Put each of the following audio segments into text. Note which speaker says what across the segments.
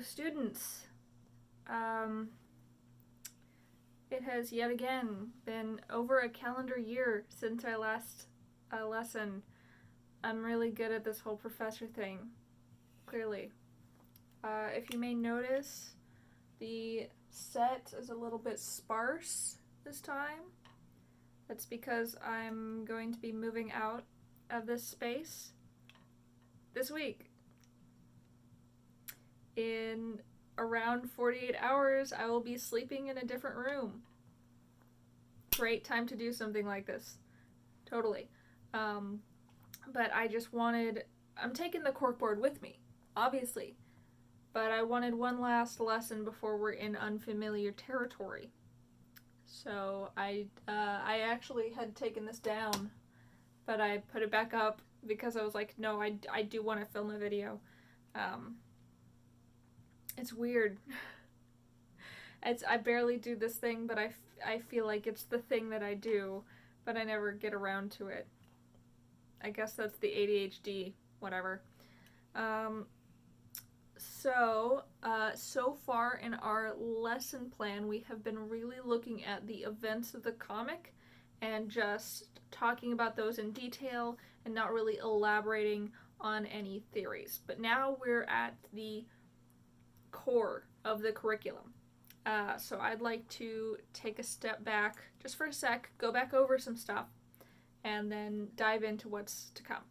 Speaker 1: students. It has yet again been over a calendar year since our last lesson. I'm really good at this whole professor thing, clearly. If you may notice, the set is a little bit sparse this time. That's because I'm going to be moving out of this space this week. In around 48 hours, I will be sleeping in a different room. Great time to do something like this. Totally. But I just wanted... I'm taking the corkboard with me, obviously. But I wanted one last lesson before we're in unfamiliar territory. So I actually had taken this down, but I put it back up because I was like, no, I do want to film a video. It's weird. I barely do this thing, but I feel like it's the thing that I do, but I never get around to it. I guess that's the ADHD, whatever. So far in our lesson plan, we have been really looking at the events of the comic and just talking about those in detail and not really elaborating on any theories. But now we're at the core of the curriculum. So I'd like to take a step back just for a sec, go back over some stuff, and then dive into what's to come.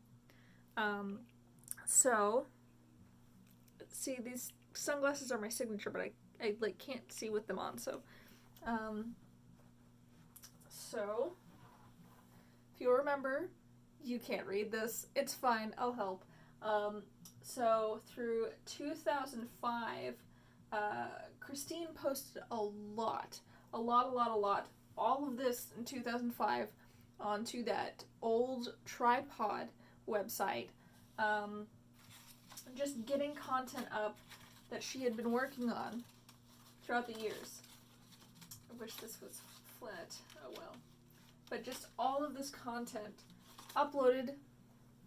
Speaker 1: See, these sunglasses are my signature, but I like can't see with them on, so if you remember, you can't read this, it's fine, I'll help. So through 2005, Christine posted a lot, all of this in 2005 onto that old tripod website, just getting content up that she had been working on throughout the years. I wish this was flat, oh well. But just all of this content uploaded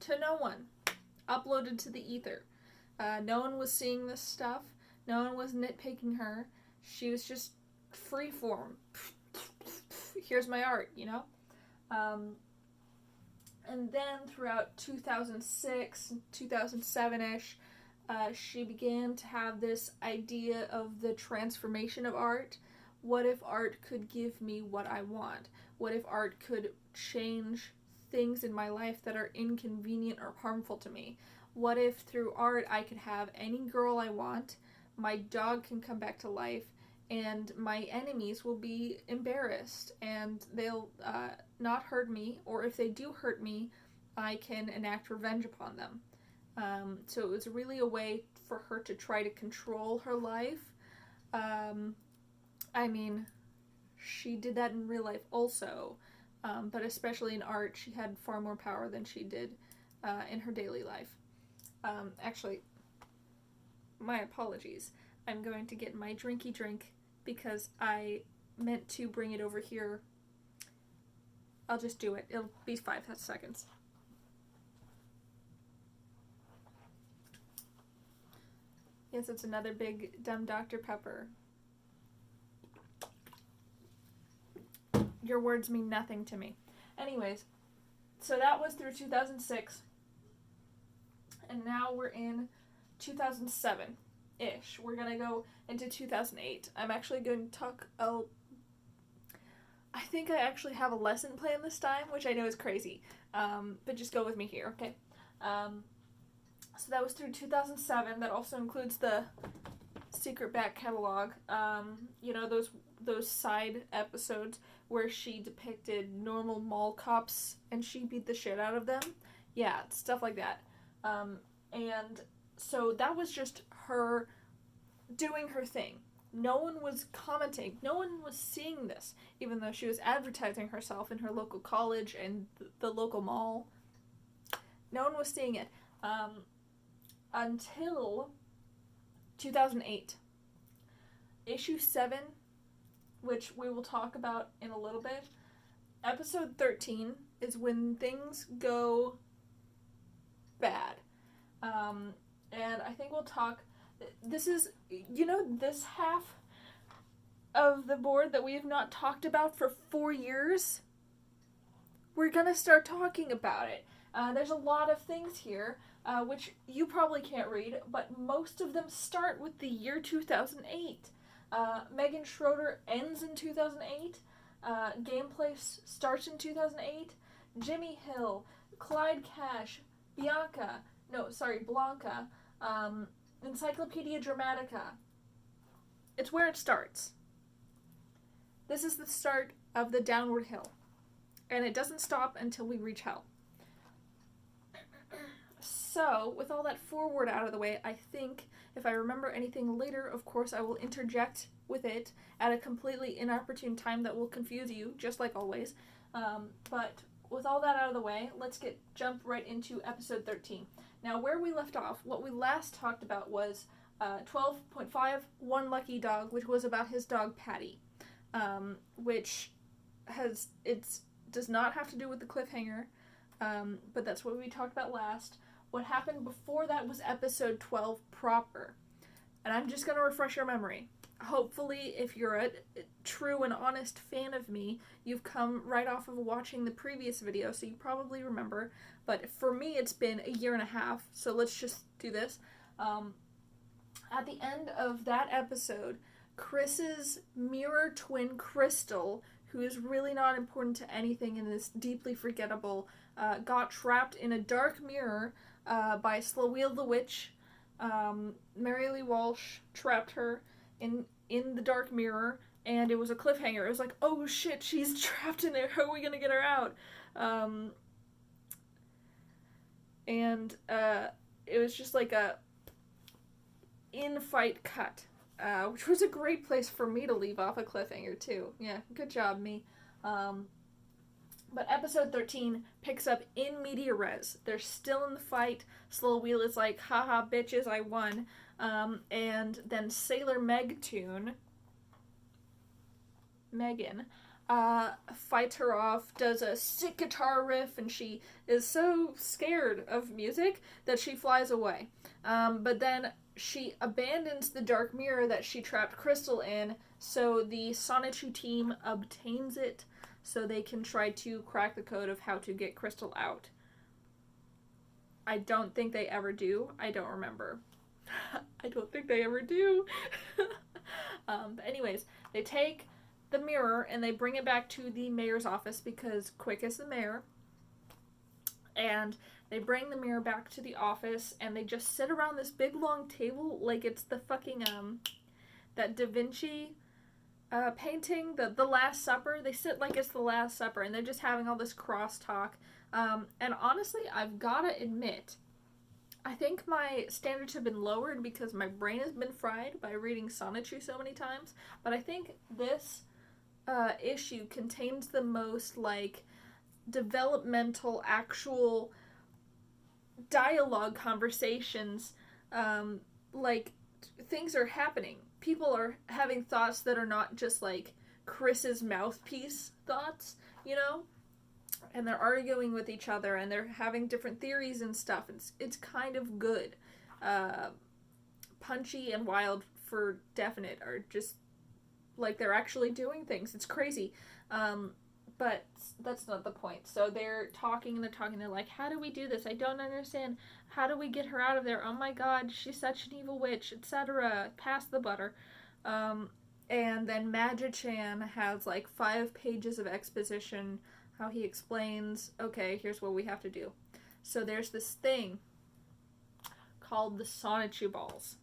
Speaker 1: to no one, uploaded to the ether. No one was seeing this stuff. No one was nitpicking her. She was just free form. Here's my art, you know? And then throughout 2006, 2007-ish, she began to have this idea of the transformation of art. What if art could give me what I want? What if art could change things in my life that are inconvenient or harmful to me? What if through art I could have any girl I want, my dog can come back to life, and my enemies will be embarrassed and they'll not hurt me, or if they do hurt me, I can enact revenge upon them. So it was really a way for her to try to control her life. I mean, she did that in real life also, but especially in art, she had far more power than she did in her daily life. Actually, my apologies. I'm going to get my drinky drink because I meant to bring it over here. I'll just do it. It'll be 5 seconds. Yes, it's another big dumb Dr. Pepper. Your words mean nothing to me. Anyways, so that was through 2006. And now we're in 2007-ish. We're going to go into 2008. I'm actually going to talk... I think I actually have a lesson plan this time, which I know is crazy. But just go with me here, okay? So that was through 2007. That also includes the secret back catalog. You know, those side episodes where she depicted normal mall cops and she beat the shit out of them. Yeah, stuff like that. And so that was just her doing her thing. No one was commenting. No one was seeing this, even though she was advertising herself in her local college and the local mall. No one was seeing it. Until 2008. Issue 7, which we will talk about in a little bit. Episode 13 is when things go bad. And I think we'll talk This is, this half of the board that we have not talked about for 4 years, we're gonna start talking about it. There's a lot of things here, which you probably can't read, but most of them start with the year 2008. Megan Schroeder ends in 2008. Gameplay starts in 2008. Jimmy Hill, Clyde Cash, Blanca, Encyclopedia Dramatica. It's where it starts. This is the start of the downward hill. And it doesn't stop until we reach hell. So, with all that forward out of the way, I think if I remember anything later, of course, I will interject with it at a completely inopportune time that will confuse you, just like always. But with all that out of the way, let's jump right into episode 13. Now, where we left off, what we last talked about was 12.5, One Lucky Dog, which was about his dog Patty, which does not have to do with the cliffhanger, but that's what we talked about last. What happened before that was episode 12 proper. And I'm just going to refresh your memory. Hopefully, if you're a true and honest fan of me, you've come right off of watching the previous video, so you probably remember. But for me, it's been a year and a half, so let's just do this. At the end of that episode, Chris's mirror twin, Crystal, who is really not important to anything and is deeply forgettable, got trapped in a dark mirror by Sloweel the Witch. Mary Lee Walsh trapped her in the dark mirror, and it was a cliffhanger. It was like, oh shit, she's trapped in there, how are we gonna get her out? It was just like a in-fight cut, which was a great place for me to leave off a cliffhanger too. Yeah, good job, me. But episode 13 picks up in media res. They're still in the fight. Sloweel is like, haha, bitches, I won. And then Sailor Megan fights her off, does a sick guitar riff, and she is so scared of music that she flies away. But then she abandons the dark mirror that she trapped Crystal in, so the Sonichu team obtains it so they can try to crack the code of how to get Crystal out. I don't think they ever do. I don't remember. I don't think they ever do. But anyways, they take the mirror and they bring it back to the mayor's office because Quick is the mayor. And they bring the mirror back to the office and they just sit around this big long table like it's the fucking, that Da Vinci painting, the Last Supper. They sit like it's the Last Supper and they're just having all this crosstalk. And honestly, I've gotta admit, I think my standards have been lowered because my brain has been fried by reading Sonichu so many times, but I think this issue contains the most, like, developmental, actual dialogue conversations. Like, things are happening. People are having thoughts that are not just, like, Chris's mouthpiece thoughts, you know? And they're arguing with each other, and they're having different theories and stuff. It's kind of good. Punchy and wild for definite are just, like, they're actually doing things. It's crazy. But that's not the point. So they're talking, they're like, how do we do this? I don't understand. How do we get her out of there? Oh my god, she's such an evil witch, etc. Pass the butter. And then Magic-chan has, like, 5 pages of exposition, how he explains, okay, here's what we have to do. So there's this thing called the Sonichu balls.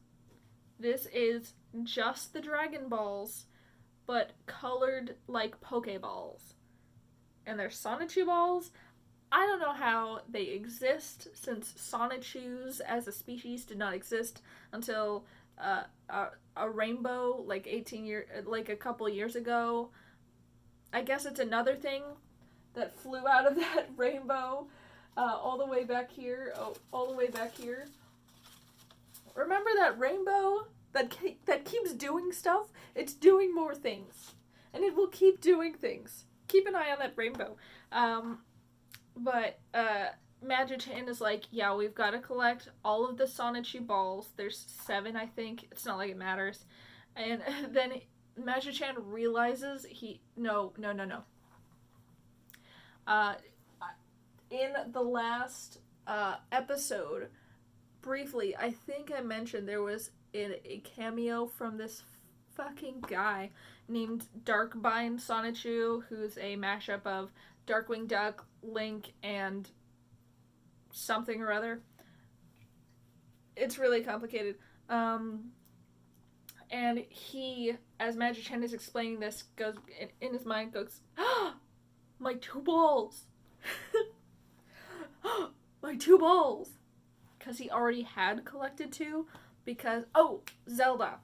Speaker 1: This is just the Dragon Balls, but colored like Pokeballs. And they're Sonichu balls. I don't know how they exist, since Sonichus as a species did not exist until a rainbow, like a couple years ago. I guess it's another thing that flew out of that rainbow, all the way back here. Oh, all the way back here. Remember that rainbow that keeps doing stuff? It's doing more things, and it will keep doing things. Keep an eye on that rainbow. But Magichan is like, yeah, we've got to collect all of the Sonichu balls. There's 7, I think. It's not like it matters. And then Magichan realizes no. Uh, in the last episode, briefly, I think I mentioned there was a cameo from this fucking guy named Darkbind Sonichu, who's a mashup of Darkwing Duck, Link, and something or other. It's really complicated. And he, as Magichan is explaining this, goes in his mind goes, ah, my 2 balls. My 2 balls. Because he already had collected 2. Because, oh, Zelda.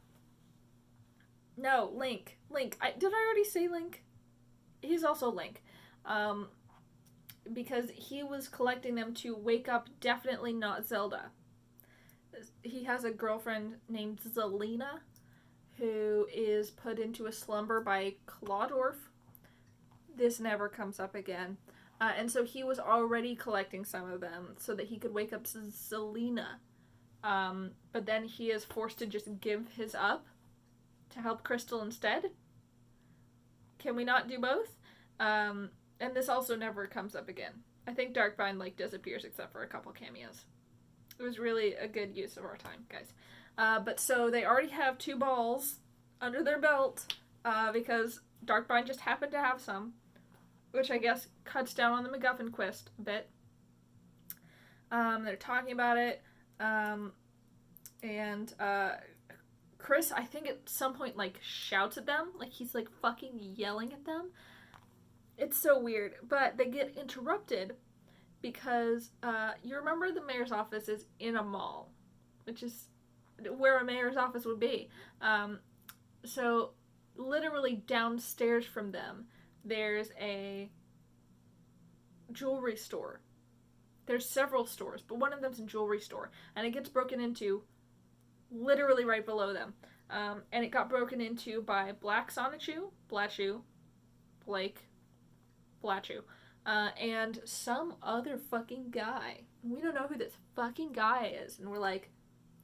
Speaker 1: No, Link. Did I already say Link? He's also Link. Because he was collecting them to wake up definitely not Zelda. He has a girlfriend named Zelina, who is put into a slumber by Clawdorf. This never comes up again. And so he was already collecting some of them so that he could wake up Zelina. But then he is forced to just give his up to help Crystal instead. Can we not do both? And this also never comes up again. I think Darkbind disappears except for a couple cameos. It was really a good use of our time, guys. But so they already have 2 balls under their belt because Darkbind just happened to have some, which I guess cuts down on the MacGuffin quest a bit. They're talking about it, and Chris, I think at some point, shouts at them, he's, fucking yelling at them. It's so weird, but they get interrupted because, you remember the mayor's office is in a mall, which is where a mayor's office would be. So, literally downstairs from them, there's a jewelry store. There's several stores, but one of them's a jewelry store, and it gets broken into literally right below them. And it got broken into by Black Sonichu, Blatchu, Blake, Blatchu, and some other fucking guy. We don't know who this fucking guy is, and we're like,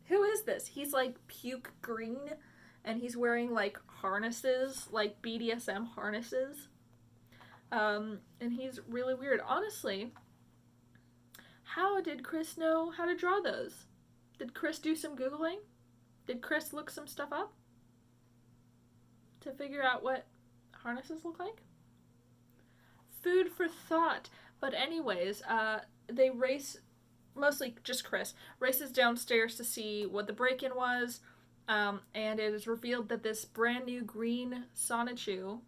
Speaker 1: who is this? He's puke green, and he's wearing harnesses, BDSM harnesses. And he's really weird. Honestly, how did Chris know how to draw those? Did Chris do some Googling? Did Chris look some stuff up to figure out what harnesses look like? Food for thought. But anyways, they race, mostly just Chris, races downstairs to see what the break-in was, and it is revealed that this brand new green Sonichu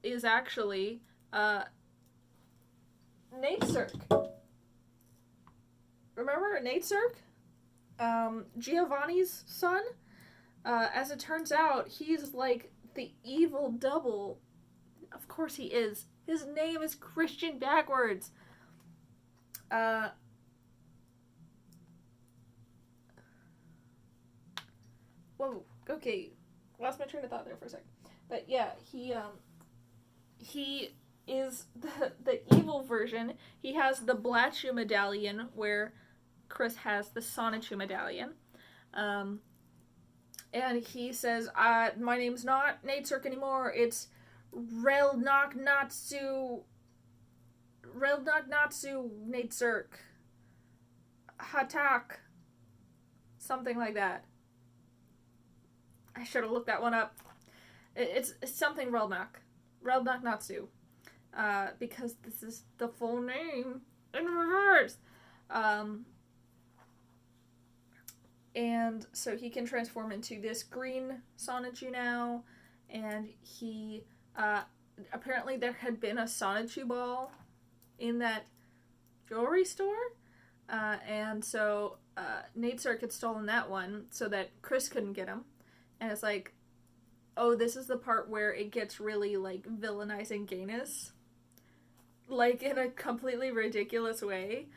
Speaker 1: is actually Nate Cirque. Remember Nate Cirque? Giovanni's son? As it turns out, he's the evil double. Of course he is. His name is Christian backwards. Whoa, okay. Lost my train of thought there for a sec. But yeah, he is the evil version. He has the Blatchu medallion, where Chris has the Sonichu medallion. And he says, my name's not Nate Cirque anymore, it's Relnok Natsu Nate Cirque. Hatak. Something like that. I should have looked that one up. It's something Relnok Natsu. Because this is the full name in reverse. And so he can transform into this green Sonichu now, and he, apparently there had been a Sonichu ball in that jewelry store, and so, Nate Cirque had stolen that one so that Chris couldn't get him, and it's oh, this is the part where it gets really, villainizing gayness, in a completely ridiculous way.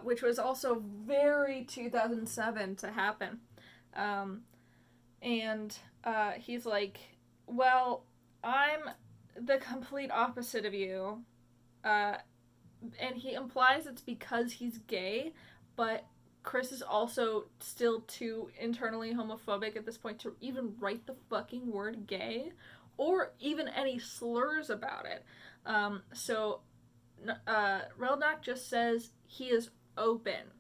Speaker 1: Which was also very 2007 to happen. And he's well, I'm the complete opposite of you. and he implies it's because he's gay, but Chris is also still too internally homophobic at this point to even write the fucking word gay, or even any slurs about it. So Relnak just says he is open,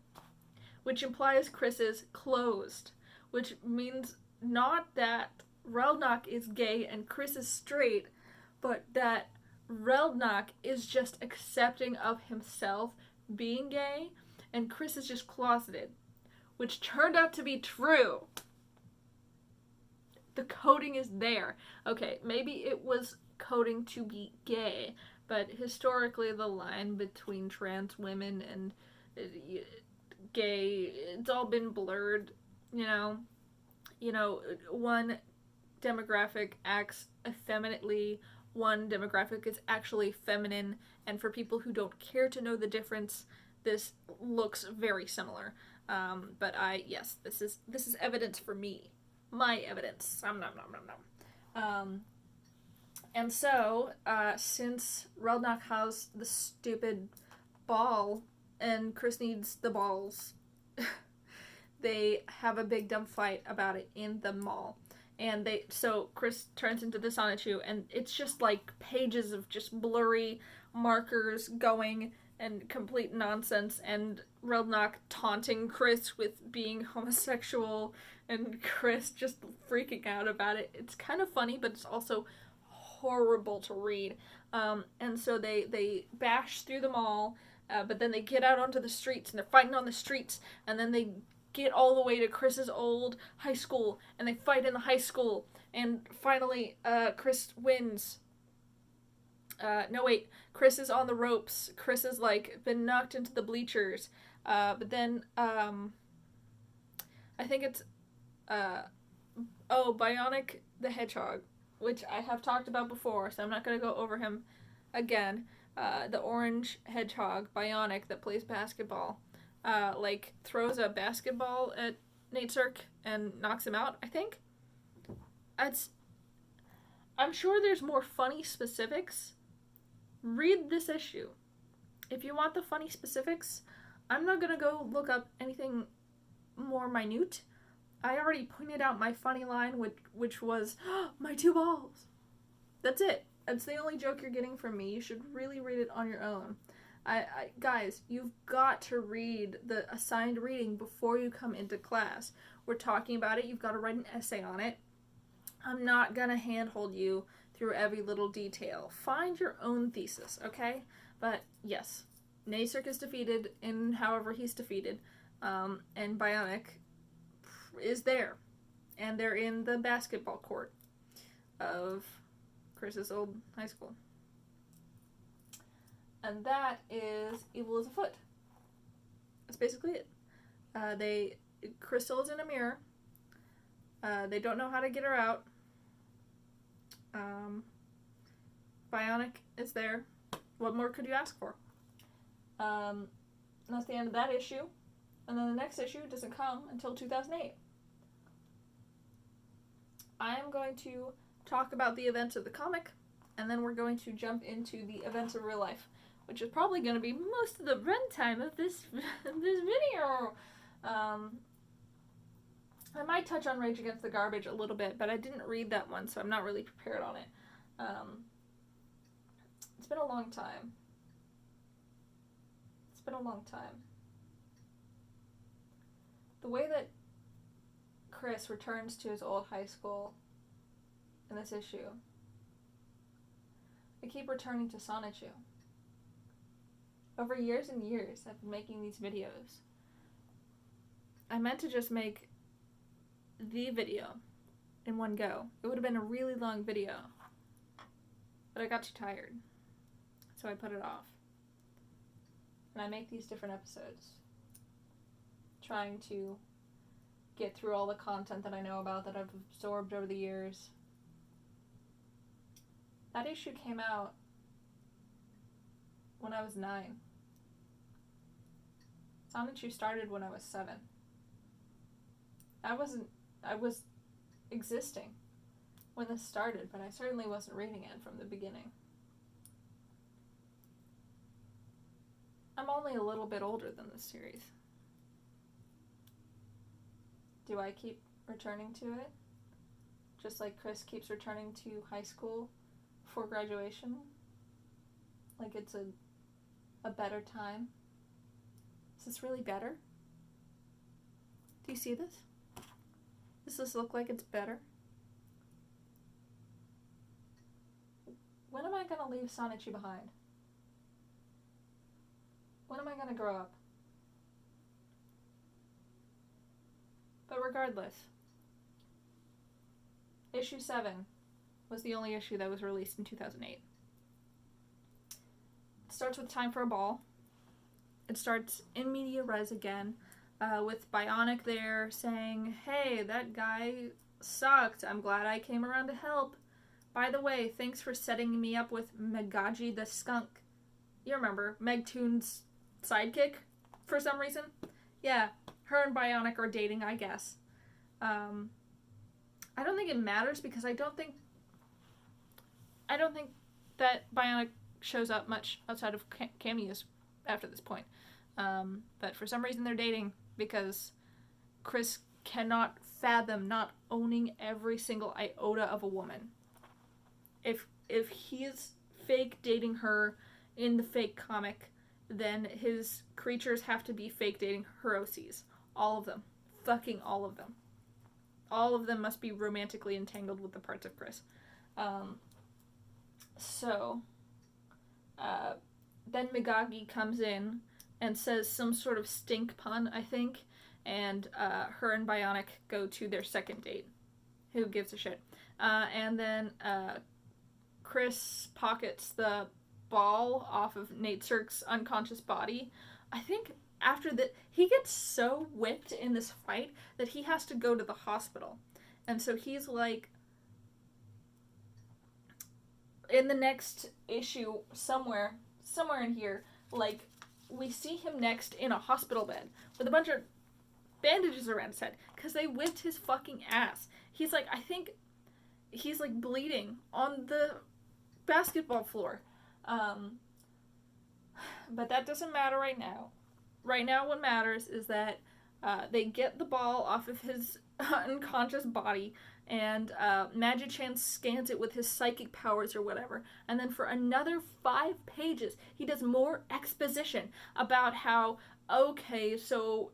Speaker 1: which implies Chris is closed, which means not that Relnak is gay and Chris is straight, but that Relnak is just accepting of himself being gay, and Chris is just closeted, which turned out to be true. The coding is there. Okay, maybe it was coding to be gay, but historically the line between trans women and gay, it's all been blurred, you know. One demographic acts effeminately, one demographic is actually feminine, and for people who don't care to know the difference, this looks very similar. But yes, this is evidence for me. My evidence. And so, since Relnak has the stupid ball and Chris needs the balls, they have a big dumb fight about it in the mall. And so Chris turns into the Sonichu, and it's just like pages of just blurry markers going and complete nonsense, and Relnak taunting Chris with being homosexual, and Chris just freaking out about it. It's kind of funny, but it's also horrible to read. And so they bash through the mall, but then they get out onto the streets, and they're fighting on the streets, and then they get all the way to Chris's old high school, and they fight in the high school, and finally, Chris wins. No, wait, Chris is on the ropes. Chris has, been knocked into the bleachers. But then, I think it's, Bionic the Hedgehog, which I have talked about before, so I'm not going to go over him again. The orange hedgehog, Bionic, that plays basketball, throws a basketball at Nate Cirque and knocks him out, I think. I'm sure there's more funny specifics. Read this issue. If you want the funny specifics, I'm not gonna go look up anything more minute. I already pointed out my funny line, which was, my two balls. That's it. That's the only joke you're getting from me. You should really read it on your own. Guys, you've got to read the assigned reading before you come into class. We're talking about it. You've got to write an essay on it. I'm not gonna handhold you through every little detail. Find your own thesis, okay? But yes, Nasirk is defeated in however he's defeated, and Bionic is there, and they're in the basketball court of Chris's old high school. And that is Evil is Afoot. That's basically it. Crystal is in a mirror. They don't know how to get her out. Bionic is there. What more could you ask for? That's the end of that issue. And then the next issue doesn't come until 2008. I am going to talk about the events of the comic, and then we're going to jump into the events of real life, which is probably going to be most of the runtime of this video. I might touch on Rage Against the Garbage a little bit, but I didn't read that one, so I'm not really prepared on it. It's been a long time. The way that Chris returns to his old high school in this issue, I keep returning to Sonichu. Over years and years, I've been making these videos. I meant to just make the video in one go. It would have been a really long video, but I got too tired, so I put it off. And I make these different episodes, trying to get through all the content that I know about, that I've absorbed over the years. That issue came out when I was 9. Sonichu started when I was 7. I was existing when this started, but I certainly wasn't reading it from the beginning. I'm only a little bit older than this series. Do I keep returning to it? Just like Chris keeps returning to high school for graduation? Like it's a better time? Is this really better? Do you see this? Does this look like it's better? When am I gonna leave Sonichu behind? When am I gonna grow up? But regardless, issue 7 was the only issue that was released in 2008. It starts with Time for a Ball. It starts in media res again, with Bionic there saying, "Hey, that guy sucked. I'm glad I came around to help. By the way, thanks for setting me up with Megaji the skunk." You remember, Megtoon's sidekick, for some reason? Yeah, her and Bionic are dating, I guess. I don't think it matters because I don't think that Bionic shows up much outside of cameos after this point. But for some reason they're dating because Chris cannot fathom not owning every single iota of a woman. If he's fake dating her in the fake comic, then his creatures have to be fake dating her OCs. All of them. Fucking all of them. All of them must be romantically entangled with the parts of Chris. Then Megagi comes in and says some sort of stink pun, I think, and her and Bionic go to their second date. Who gives a shit? And then Chris pockets the ball off of Nate Cirque's unconscious body. I think after that, he gets so whipped in this fight that he has to go to the hospital. And so he's like, in the next issue, somewhere in here, like, we see him next in a hospital bed with a bunch of bandages around his head because they whipped his fucking ass. He's like, I think he's like bleeding on the basketball floor. But that doesn't matter right now. Right now what matters is that they get the ball off of his unconscious body, and Magi-Chan scans it with his psychic powers or whatever, and then for another 5 pages he does more exposition about how, okay, so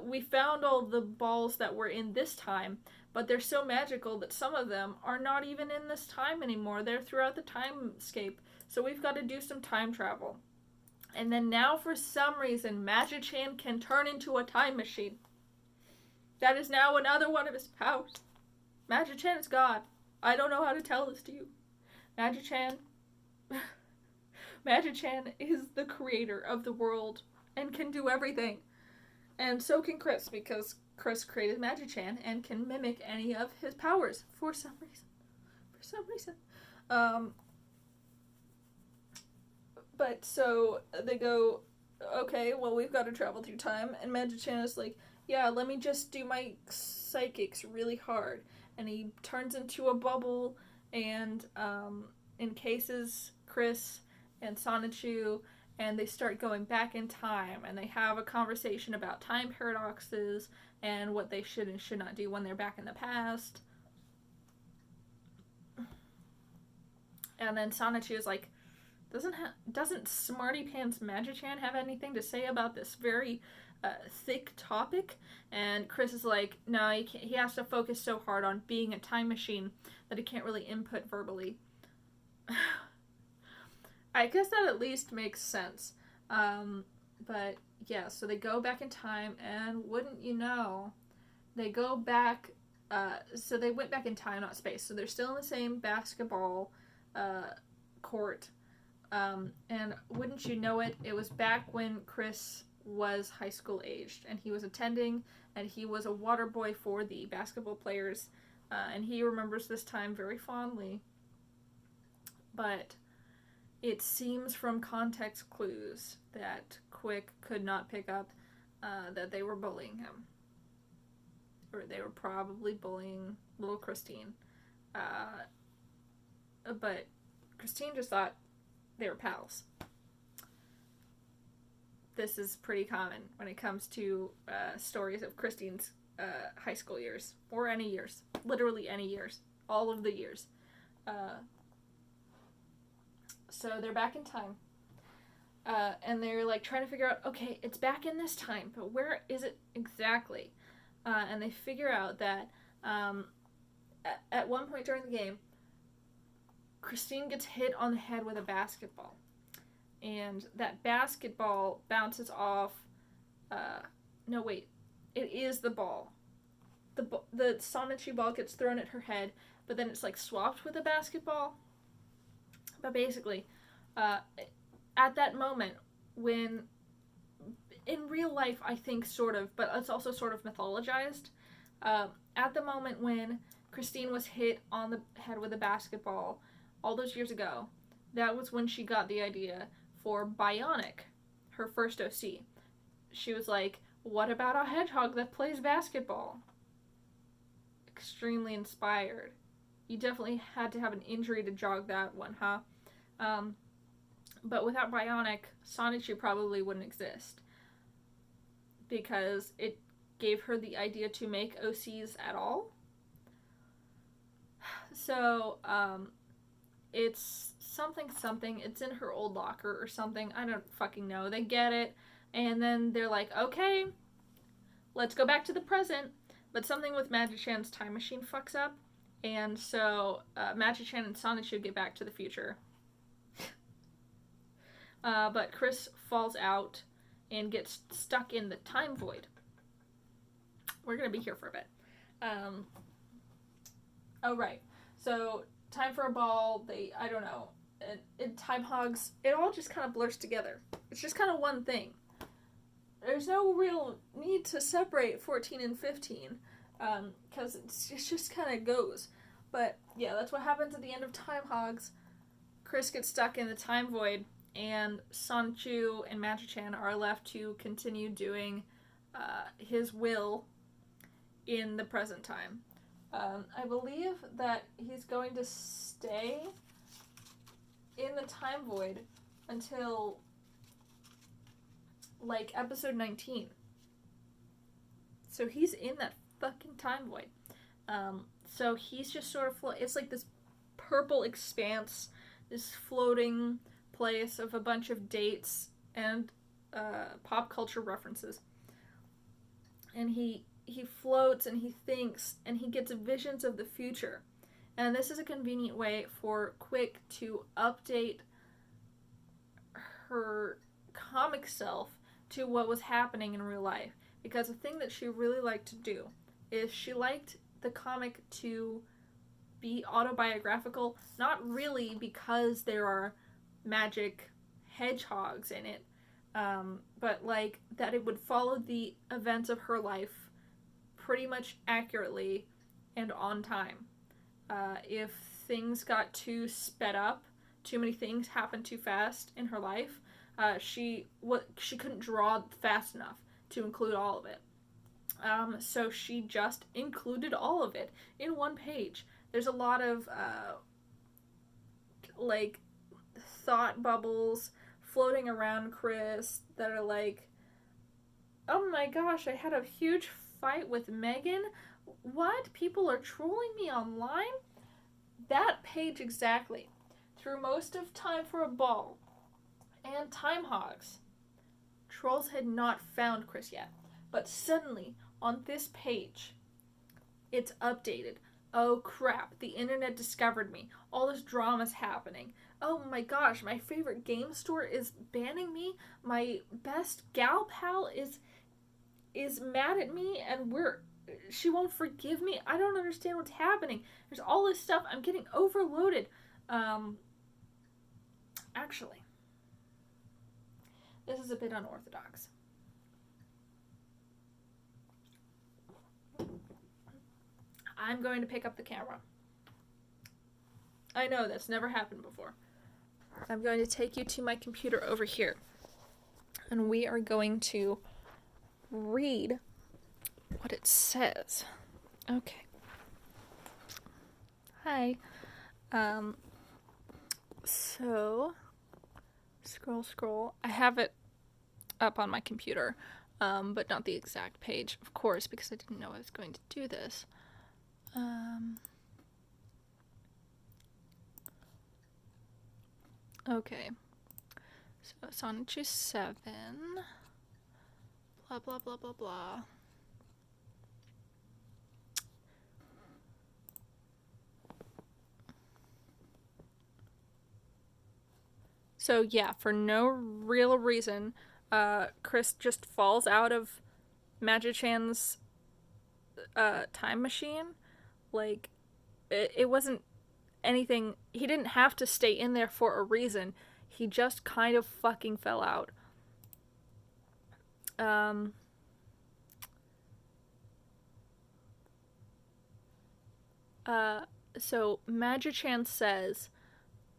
Speaker 1: we found all the balls that were in this time, but they're so magical that some of them are not even in this time anymore. They're throughout the timescape, so we've got to do some time travel. And then now, for some reason, Magi-Chan can turn into a time machine. That is now another one of his powers. Magi-Chan is God. I don't know how to tell this to you. Magi-Chan is the creator of the world and can do everything. And so can Chris, because Chris created Magi-Chan and can mimic any of his powers for some reason. But so they go, okay, well, we've got to travel through time. And Magi-Chan is like, yeah, let me just do my psychics really hard. And he turns into a bubble and encases Chris and Sonichu, and they start going back in time, and they have a conversation about time paradoxes and what they should and should not do when they're back in the past. And then Sonichu is like, doesn't Smarty Pants Magi-Chan have anything to say about this very thick topic? And Chris is like, no, he has to focus so hard on being a time machine that he can't really input verbally. I guess that at least makes sense. But yeah, so they go back in time, and wouldn't you know, they go back, so they went back in time, not space. So they're still in the same basketball court. And wouldn't you know it, it was back when Chris was high school aged, and he was attending, and he was a water boy for the basketball players, and he remembers this time very fondly. But it seems from context clues that Quick could not pick up that they were bullying him. Or they were probably bullying little Christine. But Christine just thought they were pals. this is pretty common when it comes to stories of Christine's high school years, or any years, literally any years, all of the years. So they're back in time, and they're like trying to figure out, okay, it's back in this time, but where is it exactly? And they figure out that at one point during the game, Christine gets hit on the head with a basketball, and that basketball bounces off. No, wait, it is the ball. The Sonichu ball gets thrown at her head, but then it's like swapped with a basketball. But basically, at that moment, when in real life, I think sort of, but it's also sort of mythologized. At the moment when Christine was hit on the head with a basketball all those years ago, that was when she got the idea for Bionic, her first OC. She was like, what about a hedgehog that plays basketball? Extremely inspired. You definitely had to have an injury to jog that one, huh? But without Bionic, Sonichu probably wouldn't exist, because it gave her the idea to make OCs at all. So, it's something, it's in her old locker or something, I don't fucking know. They get it, and then they're like, okay, let's go back to the present, but something with Magi-chan's time machine fucks up, and so Magi-chan and Sonichu get back to the future. But Chris falls out and gets stuck in the time void. We're gonna be here for a bit. Oh, right. So, time for a ball, I don't know. And time hogs, it all just kind of blurs together. It's just kind of one thing. There's no real need to separate 14 and 15, because it just kind of goes. But, yeah, that's what happens at the end of Time Hogs. Chris gets stuck in the time void, and Sonichu and Magi-chan are left to continue doing his will in the present time. I believe that he's going to stay in the time void until, like, episode 19. So he's in that fucking time void. So he's just sort of it's like this purple expanse, this floating place of a bunch of dates and pop culture references. And he floats and he thinks and he gets visions of the future. And this is a convenient way for Quick to update her comic self to what was happening in real life. Because the thing that she really liked to do is she liked the comic to be autobiographical, not really because there are magic hedgehogs in it, but like that it would follow the events of her life pretty much accurately and on time. If things got too sped up, too many things happened too fast in her life, she couldn't draw fast enough to include all of it. So she just included all of it in one page. There's a lot of like thought bubbles floating around Chris that are like, oh my gosh, I had a huge fight with Megan. What? People are trolling me online? That page exactly. Through most of Time for a Ball and Time Hogs, trolls had not found Chris yet. But suddenly, on this page, it's updated. Oh crap, the internet discovered me. All this drama's happening. Oh my gosh, my favorite game store is banning me. My best gal pal is mad at me and she won't forgive me. I don't understand what's happening. There's all this stuff. I'm getting overloaded. Actually, this is a bit unorthodox. I'm going to pick up the camera. I know, that's never happened before. I'm going to take you to my computer over here. And we are going to read what it says. Okay. Hi. So, scroll. I have it up on my computer, but not the exact page, of course, because I didn't know I was going to do this. Okay. So, Sonichu 7. Blah, blah, blah, blah, blah. So, yeah, for no real reason, Chris just falls out of Magi-chan's time machine. Like, it wasn't anything. He didn't have to stay in there for a reason. He just kind of fucking fell out. So Magi-chan says,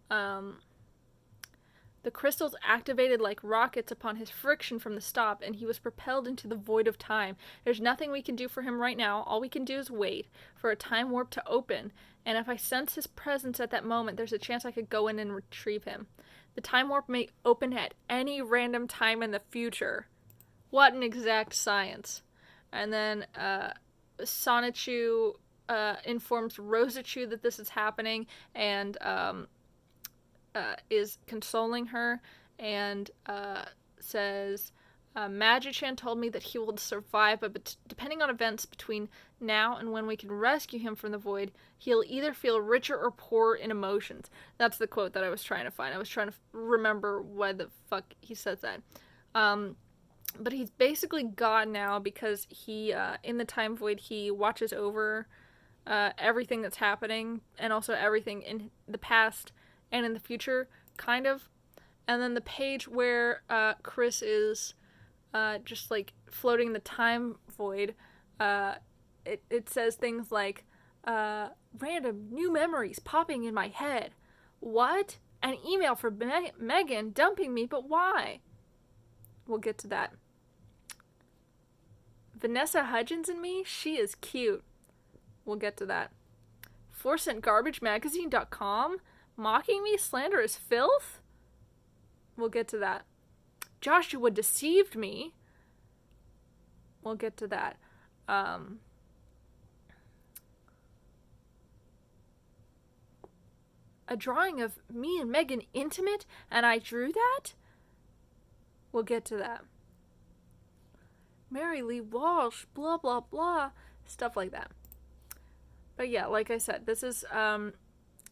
Speaker 1: the crystals activated like rockets upon his friction from the stop, and he was propelled into the void of time. There's nothing we can do for him right now. All we can do is wait for a time warp to open, and if I sense his presence at that moment, there's a chance I could go in and retrieve him. The time warp may open at any random time in the future. What an exact science. And then Sonichu informs Rosachu that this is happening, and is consoling her, and says, Magi-chan told me that he will survive, but depending on events between now and when we can rescue him from the void, he'll either feel richer or poorer in emotions. That's the quote that I was trying to find. I was trying to remember why the fuck he says that. But he's basically God now because he, in the time void, he watches over everything that's happening, and also everything in the past and in the future, kind of. And then the page where Chris is just like floating in the time void, it says things like, random new memories popping in my head. What? An email from Megan dumping me, but why? We'll get to that. Vanessa Hudgens and me? She is cute. We'll get to that. 4centgarbagemagazine.com? Mocking me? Slanderous filth? We'll get to that. Joshua deceived me. We'll get to that. A drawing of me and Megan intimate, and I drew that? We'll get to that. Mary Lee Walsh, blah, blah, blah. Stuff like that. But yeah, like I said, this is an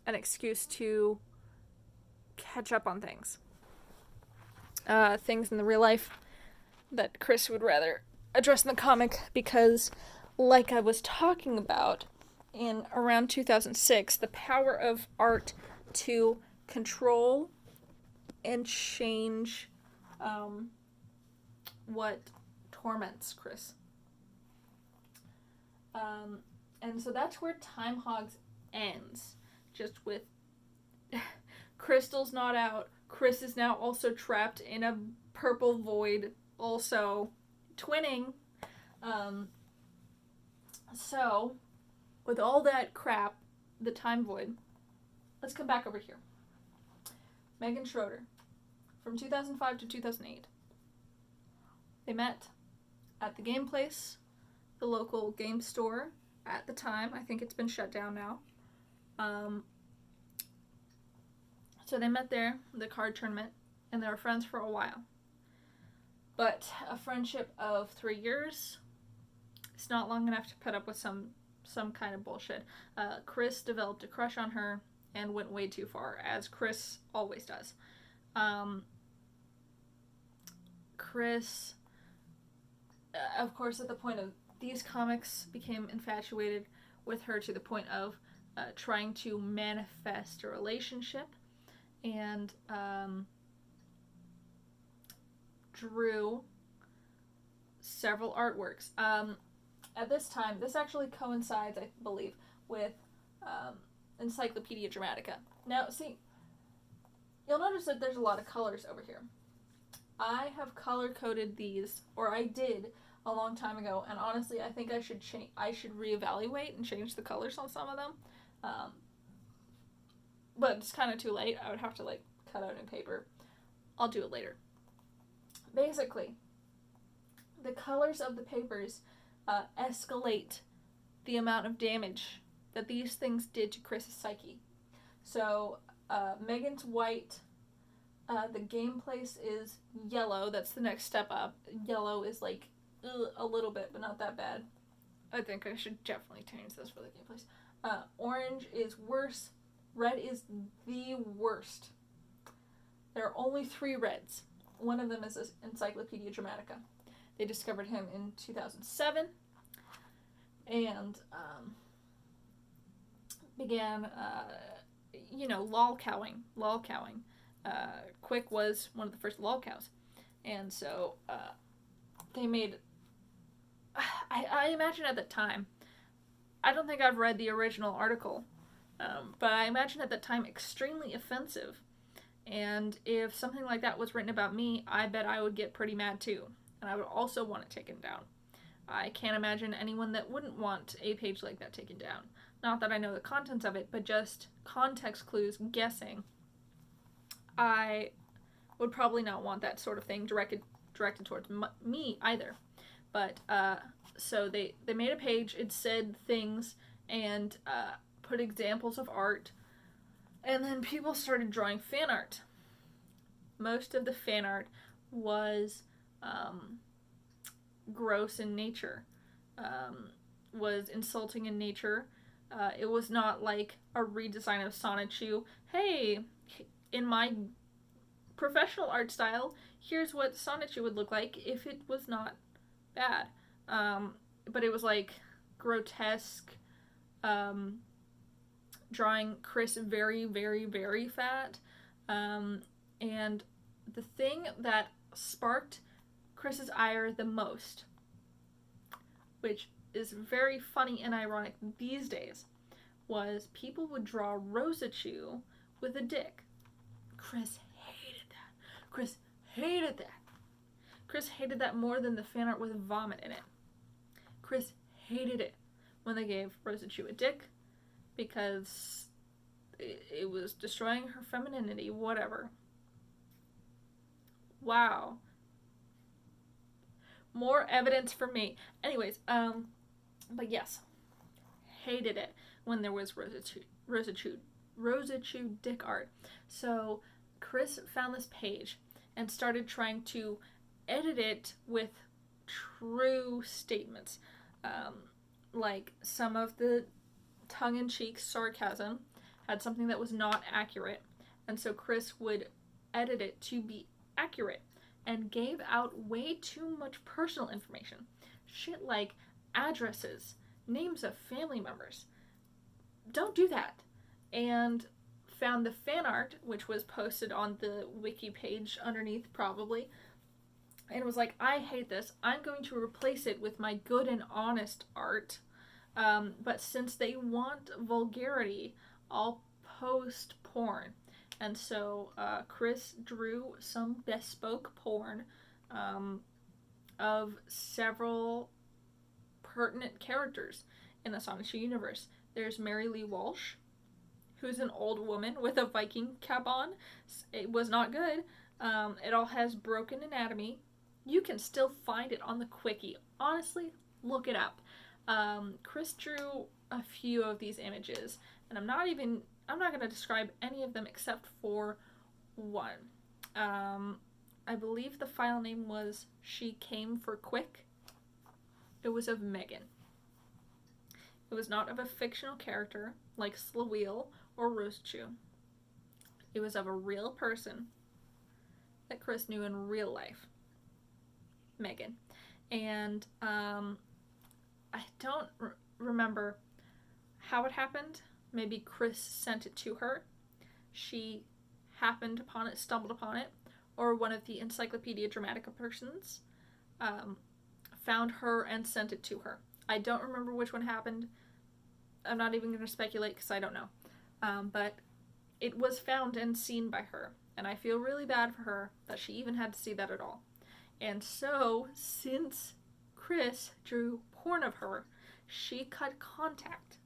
Speaker 1: excuse to catch up on things. Things in the real life that Chris would rather address in the comic, because like I was talking about in around 2006, the power of art to control and change what torments Chris. And so that's where Time Hogs ends, just with Crystal's not out. Chris is now also trapped in a purple void, also twinning. So, with all that crap, the time void, let's come back over here. Megan Schroeder, from 2005 to 2008. They met at the Game Place, the local game store at the time. I think it's been shut down now. So they met there, the card tournament, and they were friends for a while. But a friendship of 3 years, it's not long enough to put up with some kind of bullshit. Chris developed a crush on her and went way too far, as Chris always does. Chris, of course, at the point of these comics, became infatuated with her to the point of trying to manifest a relationship, and drew several artworks. At this time, this actually coincides, I believe, with Encyclopedia Dramatica. Now, see, you'll notice that there's a lot of colors over here. I have color-coded these, or I did a long time ago, and honestly, I think I should reevaluate and change the colors on some of them. But it's kind of too late. I would have to, cut out new paper. I'll do it later. Basically, the colors of the papers escalate the amount of damage that these things did to Chris's psyche. So, Megan's white. The game place is yellow. That's the next step up. Yellow is like a little bit, but not that bad. I think I should definitely change this for the game place. Orange is worse. Red is the worst. There are only 3 reds. One of them is Encyclopedia Dramatica. They discovered him in 2007 and began, lolcowing. Quick was one of the first lolcows. And so they made... I imagine at the time, I don't think I've read the original article, but I imagine at the time extremely offensive. And if something like that was written about me, I bet I would get pretty mad too. And I would also want it taken down. I can't imagine anyone that wouldn't want a page like that taken down. Not that I know the contents of it, but just context clues, guessing. I would probably not want that sort of thing directed towards me either. But, so they made a page, it said things, and put examples of art, and then people started drawing fan art. Most of the fan art was gross in nature, was insulting in nature. It was not like a redesign of Sonichu. Hey, in my professional art style, here's what Sonichu would look like if it was not bad. But it was like grotesque, drawing Chris very, very, very fat. And the thing that sparked Chris's ire the most, which is very funny and ironic these days, was people would draw Rosachu with a dick. Chris hated that. Chris hated that more than the fan art with vomit in it. Chris hated it when they gave Rosachu a dick because it was destroying her femininity, whatever. Wow. More evidence for me. Anyways, but yes, hated it when there was Rosachu dick art. So Chris found this page and started trying to edit it with true statements. Like some of the tongue-in-cheek sarcasm had something that was not accurate, and so Chris would edit it to be accurate and gave out way too much personal information. Shit like addresses, names of family members. Don't do that. And found the fan art, which was posted on the wiki page underneath probably, and was like, I hate this. I'm going to replace it with my good and honest art. But since they want vulgarity, I'll post porn. And so Chris drew some bespoke porn of several pertinent characters in the Sonichu universe. There's Mary Lee Walsh, who's an old woman with a Viking cap on. It was not good. It all has broken anatomy. You can still find it on the Quickie. Honestly, look it up. Chris drew a few of these images, and I'm not going to describe any of them except for one. I believe the file name was She Came for Quick. It was of Megan. It was not of a fictional character like Slaweel or Rosachu. It was of a real person that Chris knew in real life. Megan. And I don't remember how it happened. Maybe Chris sent it to her. She happened upon it, stumbled upon it, or one of the Encyclopedia Dramatica persons found her and sent it to her. I don't remember which one happened. I'm not even going to speculate because I don't know. But it was found and seen by her, and I feel really bad for her that she even had to see that at all. And so, since Chris drew porn of her, she cut contact.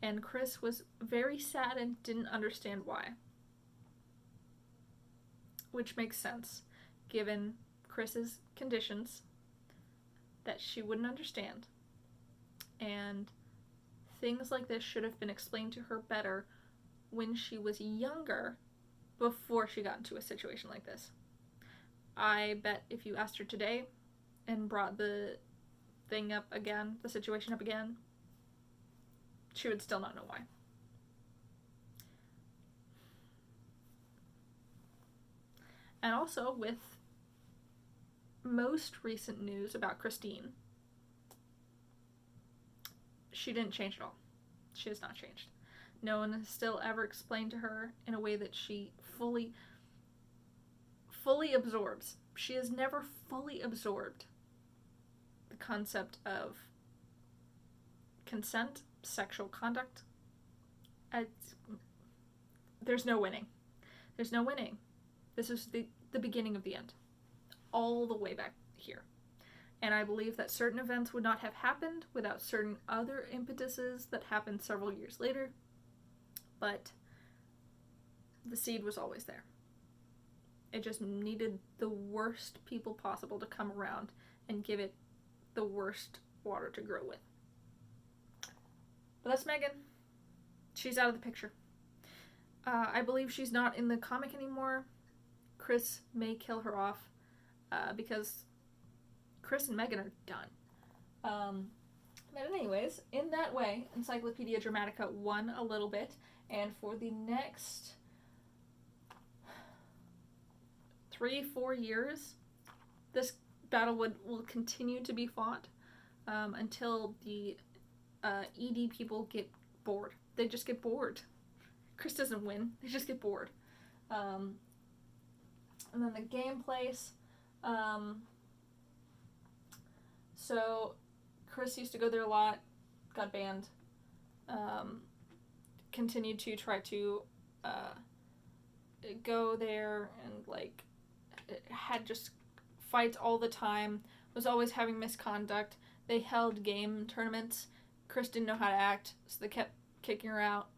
Speaker 1: And Chris was very sad and didn't understand why. Which makes sense, given Chris's conditions that she wouldn't understand. And things like this should have been explained to her better when she was younger, before she got into a situation like this. I bet if you asked her today and brought the thing up again, the situation up again, she would still not know why. And also, with most recent news about Christine, she didn't change at all. She has not changed. No one has still ever explained to her in a way that she fully absorbs. She has never fully absorbed the concept of consent, sexual conduct. There's no winning. There's no winning. This is the beginning of the end. All the way back here. And I believe that certain events would not have happened without certain other impetuses that happened several years later. But the seed was always there. It just needed the worst people possible to come around and give it the worst water to grow with. But that's Megan. She's out of the picture. I believe she's not in the comic anymore. Chris may kill her off because Chris and Megan are done. But anyways, in that way, Encyclopedia Dramatica won a little bit. And for the next 3-4 years, this battle will continue to be fought until the ED people get bored. They just get bored. Chris doesn't win. They just get bored. And then the gameplays. So Chris used to go there a lot. Got banned. Continued to try to go there and had just fights all the time. Was always having misconduct. They held game tournaments. Chris didn't know how to act, so they kept kicking her out.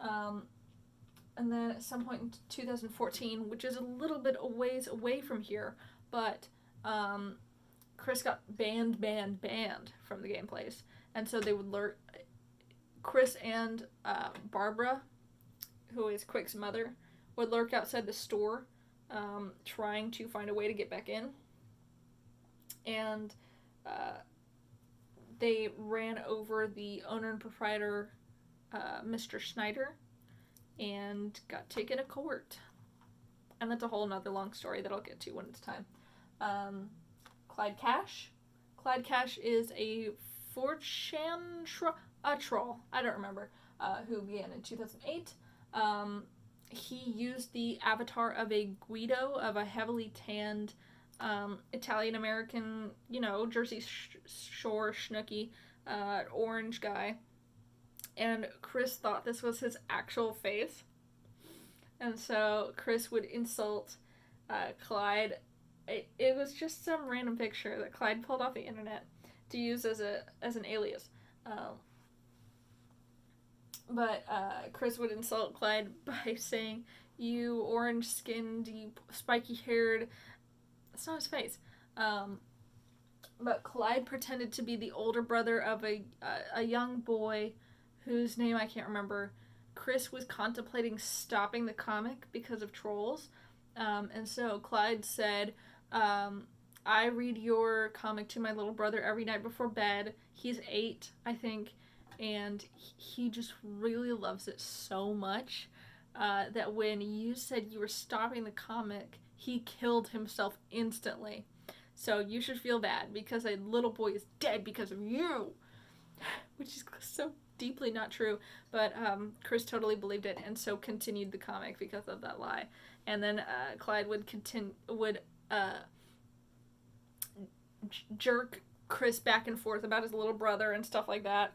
Speaker 1: And then at some point in 2014, which is a little bit a ways away from here, but Chris got banned from the gameplays. And so they would lurk. Chris and Barbara, who is Quick's mother, would lurk outside the store trying to find a way to get back in. And they ran over the owner and proprietor, Mr. Schneider, and got taken to court. And that's a whole nother long story that I'll get to when it's time. Clyde Cash. Clyde Cash is a 4chan troll, I don't remember, who began in 2008. He used the avatar of a Guido, of a heavily tanned Italian-American, Jersey Shore schnooky, orange guy. And Chris thought this was his actual face. And so Chris would insult Clyde. It was just some random picture that Clyde pulled off the internet to use as an alias. But Chris would insult Clyde by saying, "You orange-skinned, you spiky-haired." That's not his face. But Clyde pretended to be the older brother of a young boy whose name I can't remember. Chris was contemplating stopping the comic because of trolls. And so Clyde said, I read your comic to my little brother every night before bed. He's 8, I think. And he just really loves it so much that when you said you were stopping the comic, he killed himself instantly. So you should feel bad because a little boy is dead because of you. Which is so deeply not true. But Chris totally believed it and so continued the comic because of that lie. And then Clyde would jerk Chris back and forth about his little brother and stuff like that.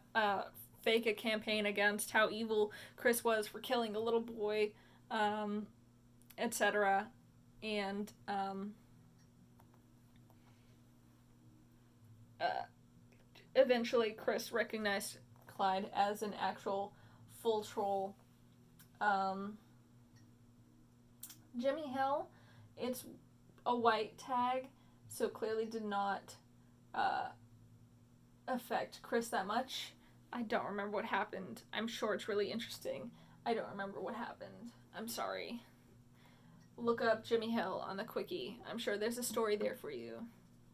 Speaker 1: Fake a campaign against how evil Chris was for killing a little boy, etc. And eventually Chris recognized Clyde as an actual full troll. Jimmy Hill, it's a white tag, so clearly did not affect Chris that much. I don't remember what happened. I'm sure it's really interesting. I don't remember what happened. I'm sorry. Look up Jimmy Hill on the Quickie. I'm sure there's a story there for you.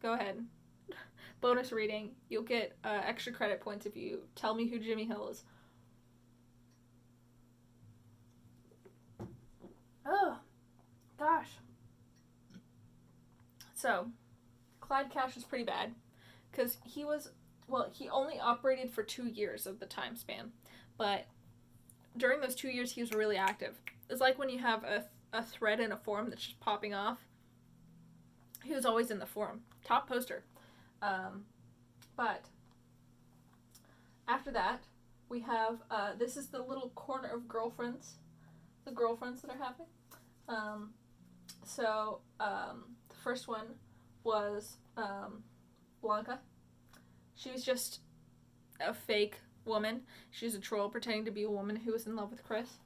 Speaker 1: Go ahead. Bonus reading. You'll get extra credit points if you tell me who Jimmy Hill is. Oh, gosh. So, Clyde Cash was pretty bad because he only operated for 2 years of the time span, but during those 2 years he was really active. It's like when you have a thread in a forum that's just popping off. He was always in the forum. Top poster. But after that, we have, this is the little corner of girlfriends. The girlfriends that are happening. The first one was Blanca. She was just a fake woman. She was a troll pretending to be a woman who was in love with Chris.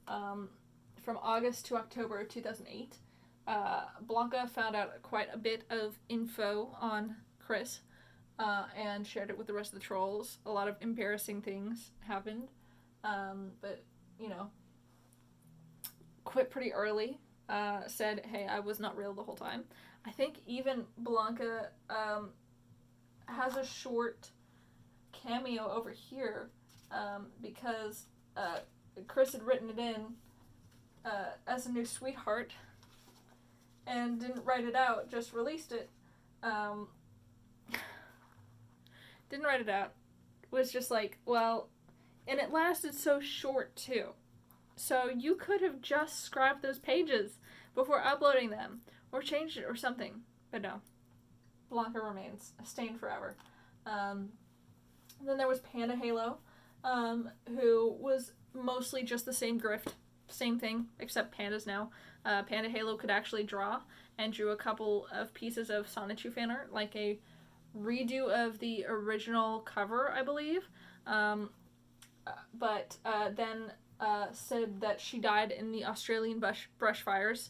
Speaker 1: From August to October of 2008, Blanca found out quite a bit of info on Chris and shared it with the rest of the trolls. A lot of embarrassing things happened, but, quit pretty early. Said, hey, I was not real the whole time. I think even Blanca has a short cameo over here because Chris had written it in as a new sweetheart and didn't write it out, just released it. Didn't write it out. Was just like, well, and it lasted so short too. So you could have just scrapped those pages before uploading them or changed it or something. But no. Blanca remains stained forever. Then there was Panda Halo, who was mostly just the same grift. Same thing, except pandas now. Panda Halo could actually draw and drew a couple of pieces of Sonichu fan art, like a redo of the original cover, I believe. But then said that she died in the Australian brush fires,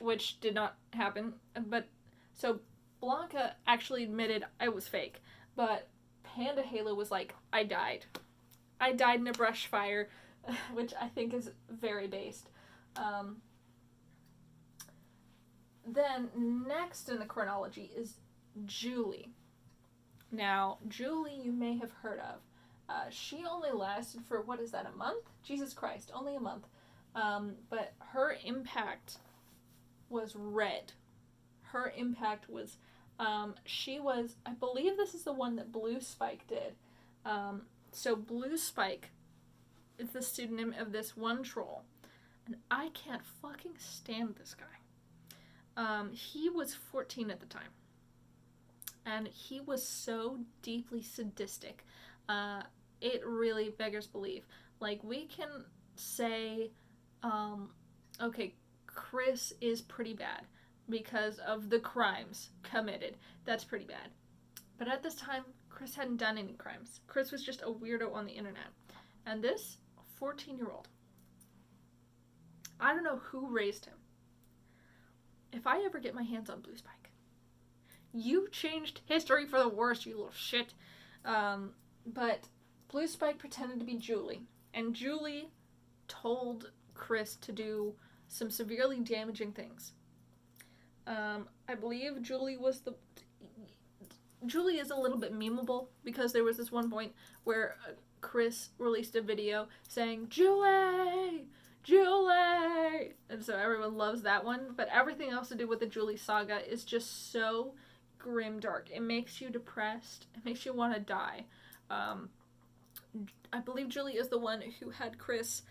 Speaker 1: which did not happen. But so Blanca actually admitted I was fake, but Panda Halo was like, I died in a brush fire, which I think is very based. Then next in the chronology is Julie. Now, Julie you may have heard of. She only lasted for, what is that, a month? Jesus Christ, only a month. But her impact was red. Her impact was, she was, I believe this is the one that Blue Spike did. So Blue Spike is the pseudonym of this one troll. And I can't fucking stand this guy. He was 14 at the time. And he was so deeply sadistic. It really beggars belief. Like, we can say, okay, Chris is pretty bad because of the crimes committed. That's pretty bad. But at this time, Chris hadn't done any crimes. Chris was just a weirdo on the internet. And this 14-year-old, I don't know who raised him. If I ever get my hands on Blue Spike, you changed history for the worse, you little shit. But Blue Spike pretended to be Julie, and Julie told Chris to do some severely damaging things. I believe Julie is a little bit memeable because there was this one point where Chris released a video saying, Julie! Julie! And so everyone loves that one, but everything else to do with the Julie saga is just so grimdark. It makes you depressed. It makes you want to die. I believe Julie is the one who had Chris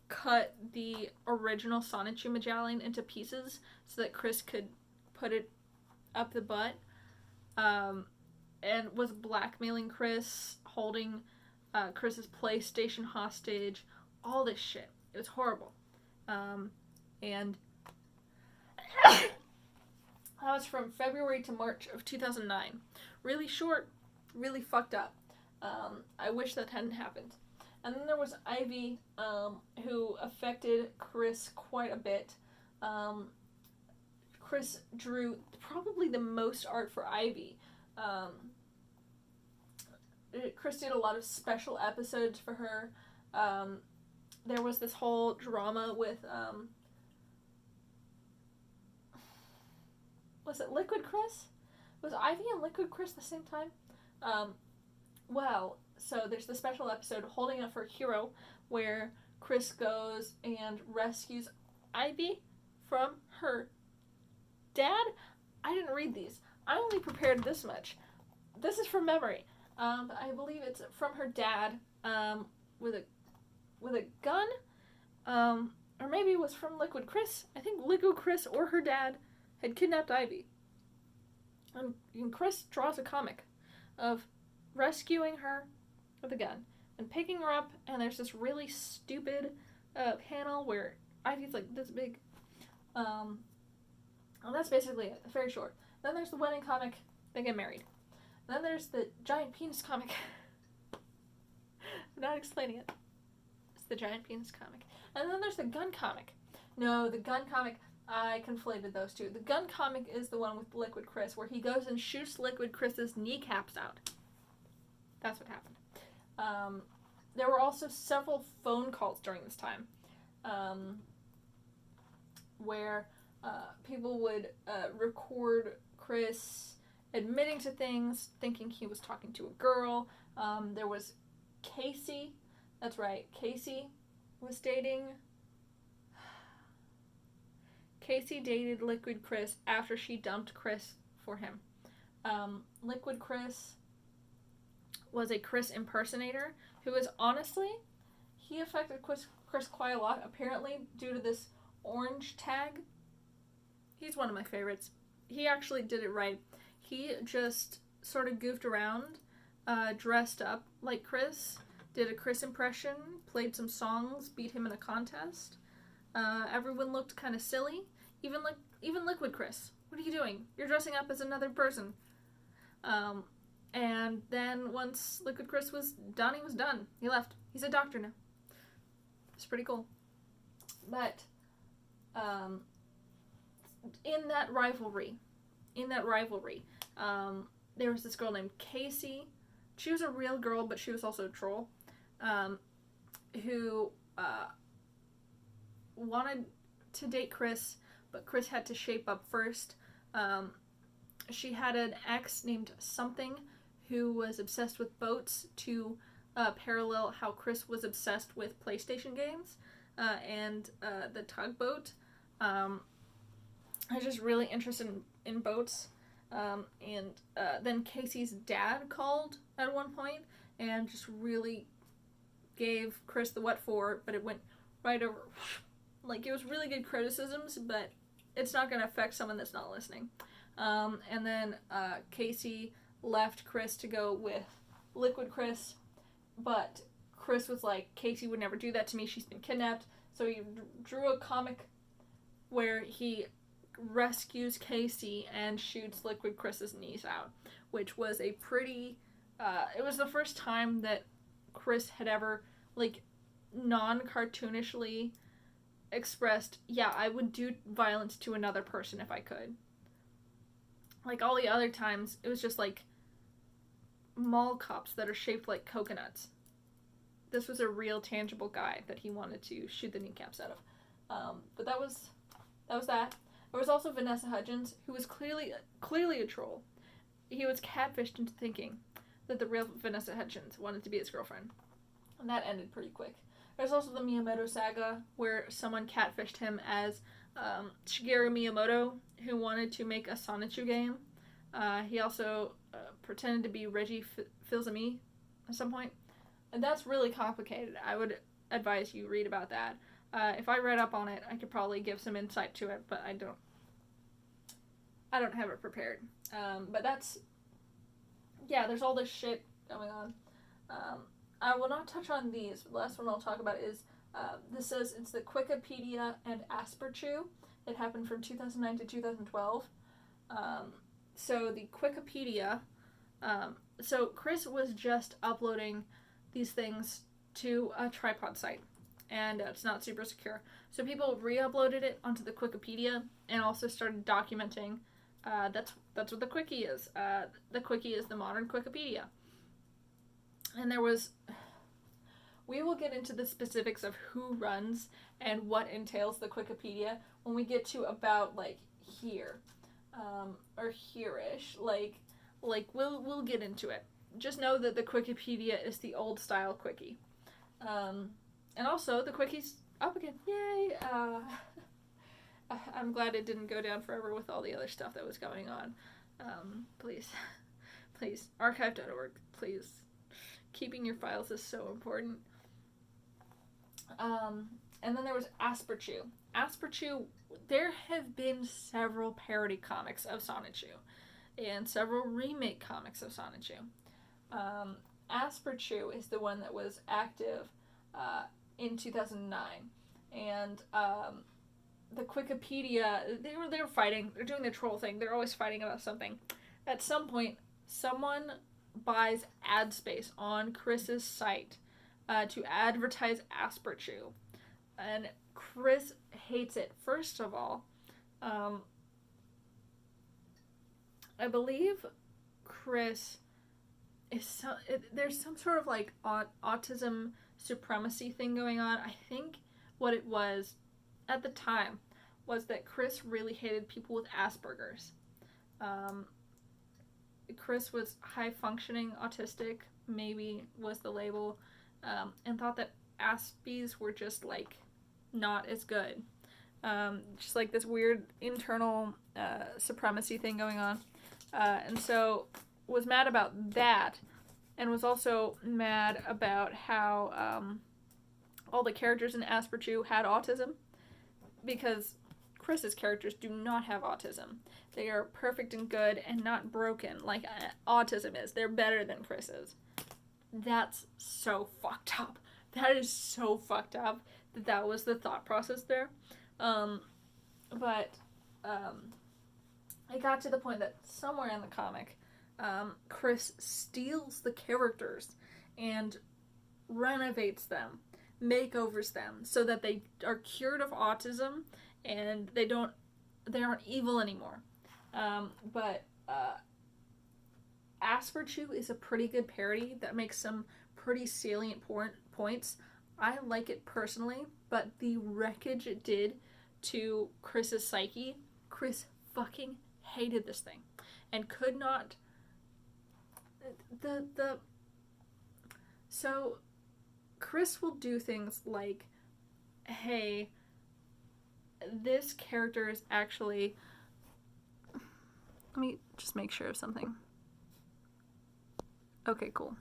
Speaker 1: cut the original Sonichu medallion into pieces so that Chris could put it up the butt, and was blackmailing Chris, holding Chris's PlayStation hostage, all this shit. It was horrible. And that was from February to March of 2009. Really short, really fucked up. I wish that hadn't happened. And then there was Ivy, who affected Chris quite a bit. Chris drew probably the most art for Ivy. Chris did a lot of special episodes for her. There was this whole drama with, was it Liquid Chris? Was Ivy and Liquid Chris the same time? So there's the special episode, Holding Up for a Hero, where Chris goes and rescues Ivy from her dad. I didn't read these. I only prepared this much. This is from memory. I believe it's from her dad, with a gun, or maybe it was from Liquid Chris. I think Liquid Chris or her dad had kidnapped Ivy. And Chris draws a comic of rescuing her with a gun and picking her up, and there's this really stupid panel where Ivy's like this big. And that's basically it. It's very short. Then there's the wedding comic. They get married. And then there's the giant penis comic. I'm not explaining it. It's the giant penis comic. And then there's the gun comic. No, the gun comic, I conflated those two. The gun comic is the one with Liquid Chris, where he goes and shoots Liquid Chris's kneecaps out. That's what happened. There were also several phone calls during this time, where people would record Chris admitting to things, thinking he was talking to a girl. There was Casey. That's right. Casey dated Liquid Chris after she dumped Chris for him. Liquid Chris was a Chris impersonator who was honestly, he affected Chris quite a lot, apparently, due to this orange tag. He's one of my favorites. He actually did it right. He just sort of goofed around, dressed up like Chris, did a Chris impression, played some songs, beat him in a contest. Everyone looked kind of silly. Even Liquid Chris. What are you doing? You're dressing up as another person. And then once Liquid Chris was done, he was done. He left. He's a doctor now. It's pretty cool. But in that rivalry, there was this girl named Casey. She was a real girl, but she was also a troll, who wanted to date Chris, but Chris had to shape up first. She had an ex named Something who was obsessed with boats to parallel how Chris was obsessed with PlayStation games and the tugboat. I was just really interested in boats. And then Casey's dad called at one point and just really gave Chris the what for, but it went right over. Like, it was really good criticisms, but it's not going to affect someone that's not listening. And then Casey left Chris to go with Liquid Chris, but Chris was like, Casey would never do that to me, she's been kidnapped. So he drew a comic where he rescues Casey and shoots Liquid Chris's knees out, which was a pretty, it was the first time that Chris had ever, like, non-cartoonishly expressed, yeah, I would do violence to another person if I could. Like, all the other times, it was just, like, mall cops that are shaped like coconuts. This was a real, tangible guy that he wanted to shoot the kneecaps out of. But that was that. There was also Vanessa Hudgens, who was clearly a troll. He was catfished into thinking that the real Vanessa Hudgens wanted to be his girlfriend. And that ended pretty quick. There's also the Miyamoto saga, where someone catfished him as Shigeru Miyamoto, who wanted to make a Sonichu game. He also pretended to be Reggie Fils-Aimé at some point. And that's really complicated. I would advise you read about that. If I read up on it, I could probably give some insight to it, but I don't have it prepared. But that's, yeah, there's all this shit going on. I will not touch on these. The last one I'll talk about is, this says it's the Wikipedia and Asperchew. It happened from 2009 to 2012. So the Wikipedia, so Chris was just uploading these things to a tripod site. and it's not super secure. So people re-uploaded it onto the Wikipedia and also started documenting. That's what the Quickie is. The Quickie is the modern Wikipedia. And we will get into the specifics of who runs and what entails the Wikipedia when we get to about like here, or here-ish. Like we'll get into it. Just know that the Wikipedia is the old style Quickie. And also, the Quickie's up again. Yay! I'm glad it didn't go down forever with all the other stuff that was going on. Please, archive.org, please. Keeping your files is so important. And then there was Asperchew. Asperchew, there have been several parody comics of Sonichu, and several remake comics of Sonichu. Asperchew is the one that was active in 2009, and the Wikipedia, they were fighting. They're doing the troll thing. They're always fighting about something. At some point, someone buys ad space on Chris's site to advertise Asperchew, and Chris hates it. First of all, I believe Chris is there's some sort of like autism supremacy thing going on. I think what it was at the time was that Chris really hated people with Asperger's. Chris was high functioning autistic, maybe was the label, and thought that Aspies were just like not as good. Just like this weird internal supremacy thing going on. And so was mad about that, and was also mad about how all the characters in Asperchew had autism, because Chris's characters do not have autism. They are perfect and good and not broken like autism is. They're better than Chris's. That's so fucked up. That is so fucked up that was the thought process there. But it got to the point that somewhere in the comic, Chris steals the characters and renovates them, makeovers them, so that they are cured of autism and they aren't evil anymore. But Asperchew is a pretty good parody that makes some pretty salient points. I like it personally, but the wreckage it did to Chris's psyche, Chris fucking hated this thing and could not. So Chris will do things like, hey, this character is actually, let me just make sure of something. Okay, cool.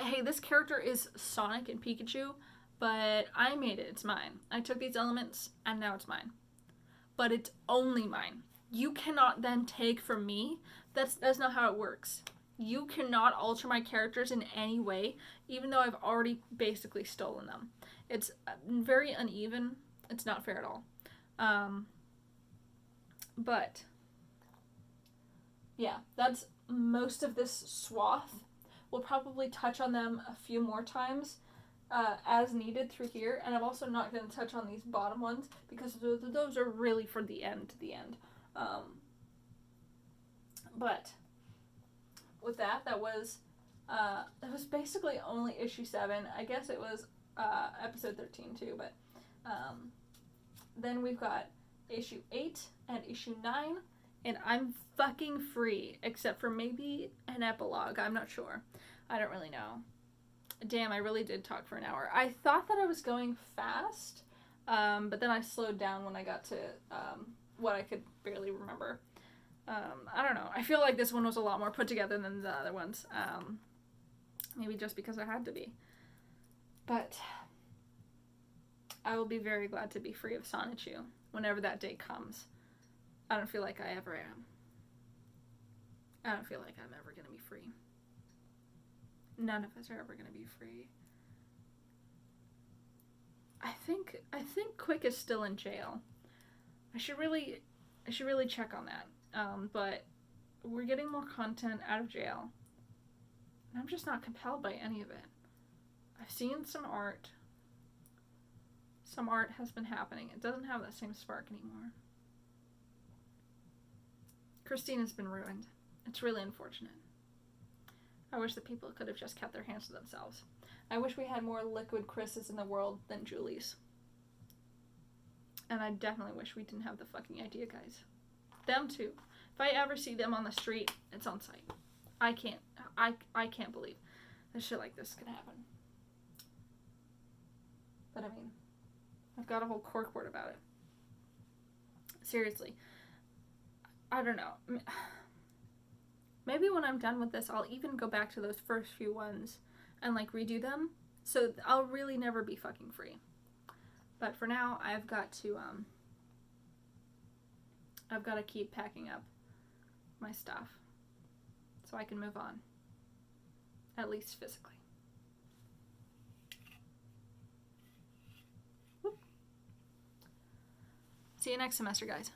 Speaker 1: Hey, this character is Sonic and Pikachu, but I made it. It's mine. I took these elements, and now it's mine. But it's only mine. You cannot then take from me. That's not how it works. You cannot alter my characters in any way, even though I've already basically stolen them. It's very uneven. It's not fair at all. But yeah, that's most of this swath. We'll probably touch on them a few more times as needed through here, and I'm also not going to touch on these bottom ones because those are really for the end to the end. But with that was basically only issue 7. I guess it was episode 13 too, but then we've got issue 8 and issue 9, and I'm fucking free, except for maybe an epilogue. I'm not sure. I don't really know. Damn, I really did talk for an hour. I thought that I was going fast, but then I slowed down when I got to what I could barely remember. I don't know. I feel like this one was a lot more put together than the other ones. Maybe just because I had to be. But I will be very glad to be free of Sonichu whenever that day comes. I don't feel like I ever am. I don't feel like I'm ever going to be free. None of us are ever going to be free. I think Quick is still in jail. I should really check on that. But we're getting more content out of jail. And I'm just not compelled by any of it. I've seen some art. Some art has been happening. It doesn't have that same spark anymore. Christina's been ruined. It's really unfortunate. I wish that people could have just kept their hands to themselves. I wish we had more liquid Chris's in the world than Julie's. And I definitely wish we didn't have the fucking idea guys. Them too. If I ever see them on the street, it's on sight. I can't believe that shit like this can happen. But I mean, I've got a whole corkboard about it. Seriously. I don't know. Maybe when I'm done with this, I'll even go back to those first few ones and like redo them. So I'll really never be fucking free. But for now, I've got to keep packing up my stuff so I can move on. At least physically. Whoop. See you next semester, guys.